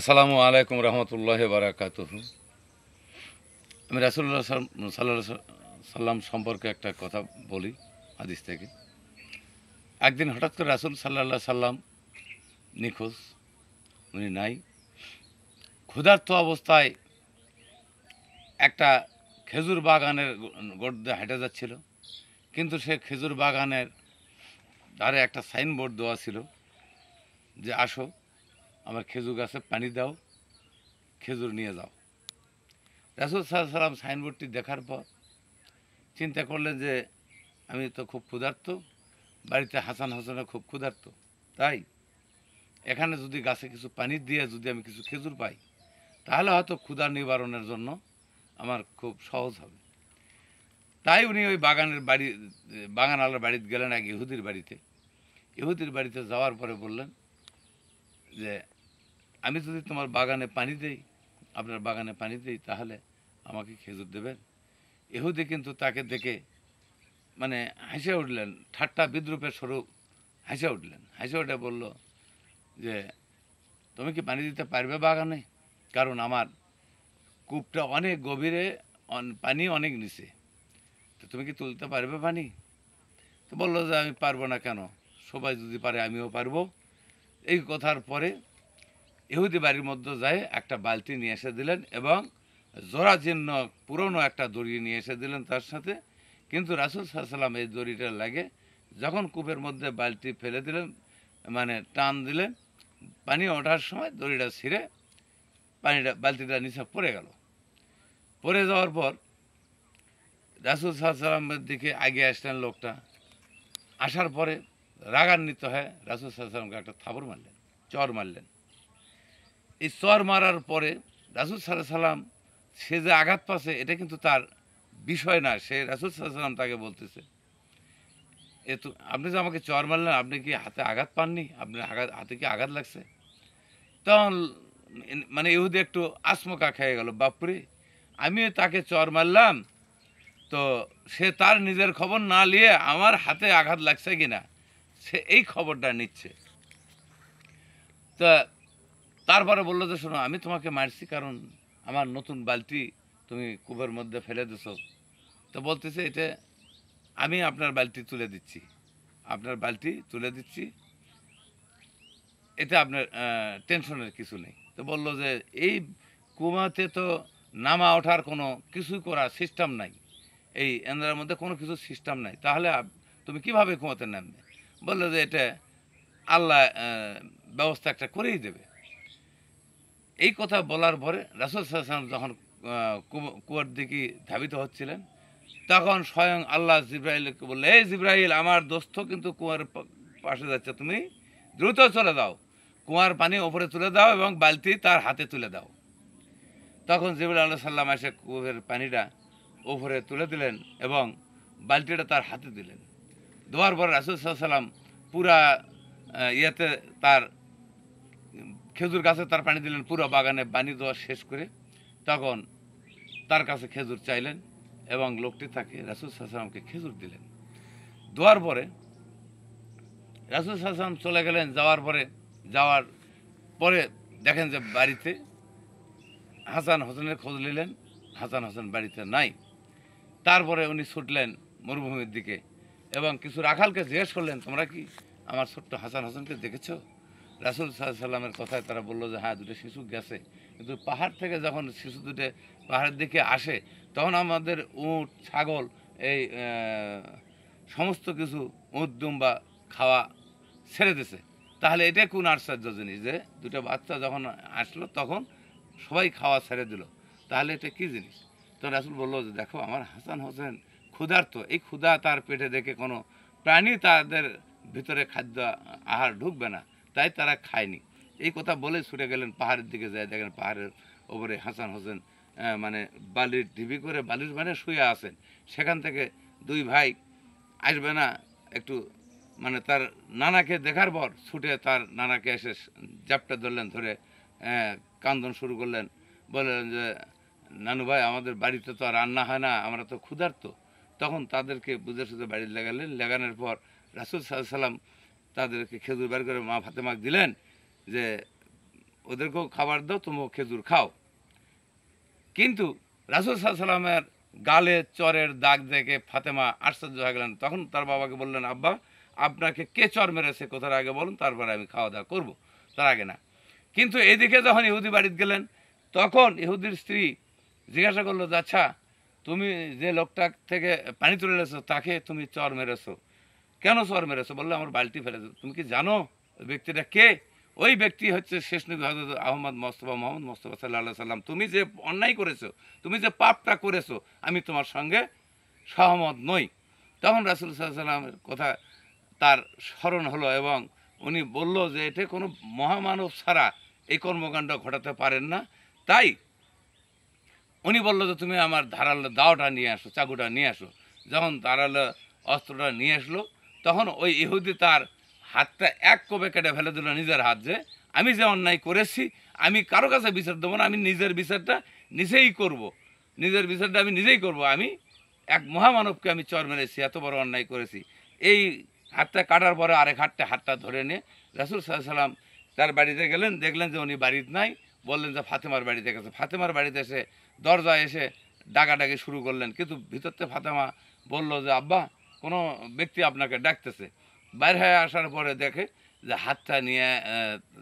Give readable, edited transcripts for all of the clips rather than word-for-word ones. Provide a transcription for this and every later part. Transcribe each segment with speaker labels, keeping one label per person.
Speaker 1: আসসালামু আলাইকুম রহমতুল্লাহ বারাকাতুহু। আমি রাসূলুল্লাহ সাল্লাল্লাহু সাল্লাম সম্পর্কে একটা কথা বলি হাদিস থেকে। একদিন হঠাৎ করে রাসূল সাল্লাল্লাহু সাল্লাম নিখোঁজ, উনি নাই। ক্ষুধার্ত অবস্থায় একটা খেজুর বাগানের গোড় দিয়ে হেঁটে যাচ্ছিল, কিন্তু সে খেজুর বাগানের ধারে একটা সাইনবোর্ড দেওয়া ছিল যে আসো আমার খেজুর গাছে পানি দাও, খেজুর নিয়ে যাও। রাসূল সাল্লাল্লাহু আলাইহি সাল্লাম সাইনবোর্ডটি দেখার পর চিন্তা করলেন যে আমি তো খুব ক্ষুধার্ত, বাড়িতে হাসান হোসেনও খুব ক্ষুধার্ত, তাই এখানে যদি গাছে কিছু পানি দিয়ে যদি আমি কিছু খেজুর পাই তাহলে হয়তো ক্ষুধা নিবারণের জন্য আমার খুব সহজ হবে। তাই উনি ওই বাগানওয়ালার বাড়িতে গেলেন, এক ইহুদির বাড়িতে। ইহুদির বাড়িতে যাওয়ার পরে বললেন যে আমি যদি তোমার বাগানে পানি দেই, আপনার বাগানে পানি দেই, তাহলে আমাকে খেজুর দেবেন? ইহুদি কিন্তু তাকে দেখে মানে হেসে উঠলেন, ঠাট্টা বিদ্রূপের স্বরূপ হেসে উঠলেন। হেসে উঠে বলল যে তুমি কি পানি দিতে পারবে বাগানে? কারণ আমার কূপটা অনেক গভীরে, পানি অনেক নিচে, তো তুমি কি তুলতে পারবে পানি? তো বললো যে আমি পারবো না কেন, সবাই যদি পারে আমিও পারবো। এই কথার পরে ইহুদি বাড়ির মধ্যে যায় একটা বালতি নিয়ে এসে দিলেন এবং জরাজীর্ণ পুরনো একটা দড়ি নিয়ে এসে দিলেন তার সাথে। কিন্তু রাসূল সাল্লাল্লাহু আলাইহি সাল্লাম এই দড়িটা লাগে যখন কূপের মধ্যে বালতি ফেলে দিলেন, মানে টান দিলেন, পানি ওঠার সময় দড়িটা ছিঁড়ে বালতিটা নিচে পড়ে গেল। পড়ে যাওয়ার পর রাসূল সাল্লাল্লাহু আলাইহি সাল্লামের দিকে এগিয়ে আসলেন লোকটা। আসার পরে রাগান্বিত হয়ে রাসূল সাল্লাল্লাহু আলাইহি সাল্লামকে একটা থাপড় মারলেন, চর মারলেন। এই চর মারার পরে রাসূল সাল্লাল্লাহু আলাইহি সাল্লাম সে যে আঘাত পাচ্ছে এটা কিন্তু তার বিষয় না। সে রাসূল সাল্লাল্লাহু আলাইহি সাল্লাম তাকে বলতেছে, এ তো আপনি যে আমাকে চর মারলেন, আপনি কি হাতে আঘাত পাননি? আপনার হাতে কি আঘাত লাগছে? তখন মানে ইহুদি একটু আচমকা খেয়ে গেল, বাপরে, আমিও তাকে চর মারলাম, তো সে তার নিজের খবর না নিয়ে আমার হাতে আঘাত লাগছে কিনা সে এই খবরটা নিচ্ছে। তা তারপরে বললো যে শোনো, আমি তোমাকে মারছি কারণ আমার নতুন বালতি তুমি কূপের মধ্যে ফেলে দিছো। তো বলতেছে এটা আমি আপনার বালতি তুলে দিচ্ছি, আপনার বালতি তুলে দিচ্ছি, এতে আপনার টেনশনের কিছু নেই। তো বলল যে এই কুমাতে তো নামা ওঠার কোনো কিছুই করার সিস্টেম নাই, এই এন্দ্রার মধ্যে কোনো কিছু সিস্টেম নাই, তাহলে তুমি কিভাবে কুমাতে নামবে? বললো যে এটা আল্লাহ ব্যবস্থা একটা করেই দেবে। এই কথা বলার পরে রাসূল সাল্লাল্লাহু আলাইহি ওয়াসাল্লাম যখন কুয়ার দিকে ধাবিত হচ্ছিলেন, তখন স্বয়ং আল্লাহ জিবরাইলকে বললে, এই জিবরাইল, আমার দোস্ত কিন্তু কুয়ার পাশে যাচ্ছে, তুমি দ্রুত চলে দাও, কুয়ার পানি ওপরে তুলে দাও এবং বালতি তার হাতে তুলে দাও। তখন জিবরাইল আলাইহিস সালাম এসে কুয়ার পানিটা ওপরে তুলে দিলেন এবং বালতিটা তার হাতে দিলেন। দেওয়ার পর রাসূল সাল্লাল্লাহু আলাইহি ওয়াসাল্লাম পুরা ইয়েতে তার খেজুর গাছে তার পানি দিলেন, পুরো বাগানে পানি দেওয়া শেষ করে তখন তার কাছে খেজুর চাইলেন এবং লোকটি তাকে রাসূল সাল্লাল্লাহু আলাইহি ওয়াসাল্লামকে খেজুর দিলেন। দেওয়ার পরে রাসূল সাল্লাল্লাহু আলাইহি ওয়াসাল্লাম চলে গেলেন। যাওয়ার পরে দেখেন যে বাড়িতে হাসান হোসেনের খোঁজ নিলেন, হাসান হোসেন বাড়িতে নাই। তারপরে উনি ছুটলেন মরুভূমির দিকে এবং কিছু রাখালকে জিজ্ঞেস করলেন, তোমরা কি আমার ছোট্ট হাসান হোসেনকে দেখেছো? রাসূল সাল্লাল্লাহু আলাইহি সাল্লামের কথায় তারা বলল যে হ্যাঁ, দুটো শিশু গেছে, কিন্তু পাহাড় থেকে যখন শিশু দুটো পাহাড়ের দিকে আসে তখন আমাদের উট ছাগল এই সমস্ত কিছু উট দুম্বা খাওয়া ছেড়ে দিছে। তাহলে এটা কোন আশ্চর্য জিনিস যে দুটো বাচ্চা যখন আসলো তখন সবাই খাওয়া ছেড়ে দিল, তাহলে এটা কী জিনিস? তো রাসূল বলল যে দেখো, আমার হাসান হোসেন ক্ষুধার্ত, এই ক্ষুধা তার পেটে দেখে কোনো প্রাণী তাদের ভিতরে খাদ্য আহার ঢুকবে না, তাই তারা খায়নি। এই কথা বলে ছুটে গেলেন পাহাড়ের দিকে, যায় দেখেন পাহাড়ের ওপরে হাসান হোসেন মানে বালির ঢিবি করে বালির মানে শুয়ে আছেন। সেখান থেকে দুই ভাই আসবে না একটু, মানে তার নানাকে দেখার পর ছুটে তার নানাকে এসে জাপটা ধরলেন, ধরে কান্দন শুরু করলেন, বললেন যে নানু ভাই, আমাদের বাড়িতে তো আর রান্না হয় না, আমরা তো ক্ষুধার্ত। তখন তাদেরকে বুঝে সুঝে বাড়ি লাগালেন। লাগানোর পর রাসূল সাল্লাল্লাহু আলাইহি সাল্লাম তাদেরকে খেজুর বের করে মা ফাতেমাকে দিলেন যে ওদেরকেও খাবার দাও, তুমিও খেজুর খাও। কিন্তু রাসূল সাল্লাল্লাহু আলাইহি সাল্লামের গালে চরের দাগ দেখে ফাতেমা আশ্চর্য হয়ে গেলেন। তখন তার বাবাকে বললেন, আব্বা আপনাকে কে চর মেরেছে কোথার আগে বলুন, তারপরে আমি খাওয়া দাওয়া করবো, তার আগে না। কিন্তু এদিকে যখন ইহুদি বাড়িতে গেলেন, তখন ইহুদির স্ত্রী জিজ্ঞাসা করলো যে আচ্ছা তুমি যে লোকটা থেকে পানি তুলে এনেছো তাকে তুমি চর মেরেছো, কেন চর মেরেছো? বললো আমার বালতি ফেলেছো। তুমি কি জানো ওই ব্যক্তিটা কে? ওই ব্যক্তি হচ্ছে শেষ নবী হযরত আহমদ মোস্তফা মোহাম্মদ মোস্তফা সাল্লাল্লাহু আলাইহি সাল্লাম। তুমি যে অন্যায় করেছো, তুমি যে পাপটা করেছো, আমি তোমার সঙ্গে সহমত নই। তখন রাসূল সাল্লাল্লাহু আলাইহি সাল্লামের কথা তার স্মরণ হলো এবং উনি বলল যে এটা কোনো মহামানব ছাড়া এই কর্মকাণ্ড ঘটাতে পারেন না। তাই উনি বলল যে তুমি আমার ধারালো দাওটা নিয়ে আসো, চাকুটা নিয়ে আসো। যখন ধারালো অস্ত্রটা নিয়ে আসলো, তখন ওই ইহুদি তার হাতটা এক কোপে কেটে ফেলে দিল নিজের হাত, যে আমি যে অন্যায় করেছি আমি কারো কাছে বিচার দেবো না, আমি নিজের বিচারটা নিজেই করব, নিজের বিচারটা আমি নিজেই করব। আমি এক মহামানবকে আমি চর মেরেছি, এত বড় অন্যায় করেছি। এই হাতটা কাটার পরে আরেক হাতটা ধরে নিয়ে রাসূল সাল্লাল্লাহু আলাইহি সাল্লাম তার বাড়িতে গেলেন, দেখলেন যে উনি বাড়িতে নাই। বললেন যে ফাতেমার বাড়িতে গেছে। ফাতেমার বাড়িতে এসে দরজায় এসে ডাকাডাকি শুরু করলেন, কিন্তু ভিতরতে ফাতেমা বলল যে আব্বা কোনো ব্যক্তি আপনাকে ডাকতেছে। বাইরে হয়ে আসার পরে দেখে যে হাতটা নিয়ে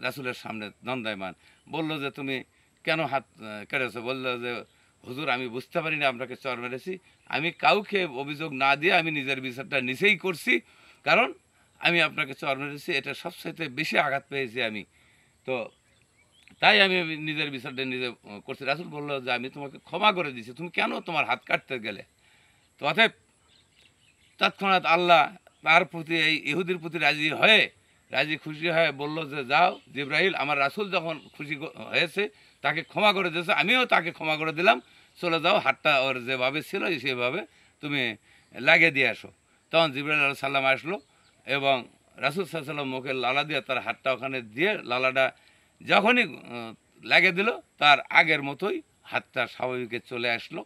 Speaker 1: রাসূলের সামনে দণ্ডায়মান। বলল যে তুমি কেন হাত কেটেছো? বলল যে হুজুর আমি বুঝতে পারিনি আপনাকে চর মেরেছি, আমি কাউকে অভিযোগ না দিয়ে আমি নিজের বিচারটা নিজেই করছি, কারণ আমি আপনাকে চর মেরেছি, এটা সবচাইতে বেশি আঘাত পেয়েছি আমি। তো তাই আমি নিজের বিচারটা নিজে করছি। রাসূল বলল যে আমি তোমাকে ক্ষমা করে দিয়েছি, তুমি কেন তোমার হাত কাটতে গেলে? তো অতএব তৎক্ষণাৎ আল্লাহ তার প্রতি এই ইহুদির প্রতি রাজি খুশি হয়ে বলল যে যাও জিবরাইল, আমার রাসূল যখন খুশি হয়েছে তাকে ক্ষমা করে দিয়েছে, আমিও তাকে ক্ষমা করে দিলাম, চলে যাও, হাতটা ওর যেভাবে ছিল সেভাবে তুমি লাগিয়ে দিয়ে আসো। তখন জিবরাইল আলাইহিস সালাম আসলো এবং রাসূল সাল্লাল্লাহু আলাইহি ওয়াসাল্লাম মুখে লালা দিয়ে তার হাতটা ওখানে দিয়ে লালাটা যখনই লাগিয়ে দিল, তার আগের মতোই হাতটা স্বাভাবিকে চলে আসলো।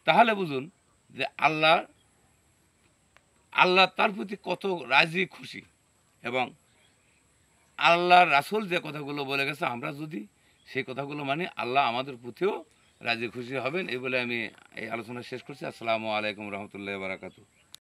Speaker 1: তাহলে বুঝুন যে আল্লাহ তার প্রতি কত রাজি খুশি, এবং আল্লাহর রাসূল যে কথাগুলো বলে গেছে আমরা যদি সেই কথাগুলো মানি, আল্লাহ আমাদের প্রতিও রাজি খুশি হবেন। এই বলে আমি এই আলোচনা শেষ করছি। আসসালামু আলাইকুম রহমতুল্লাহি ওয়া বারাকাতুহু।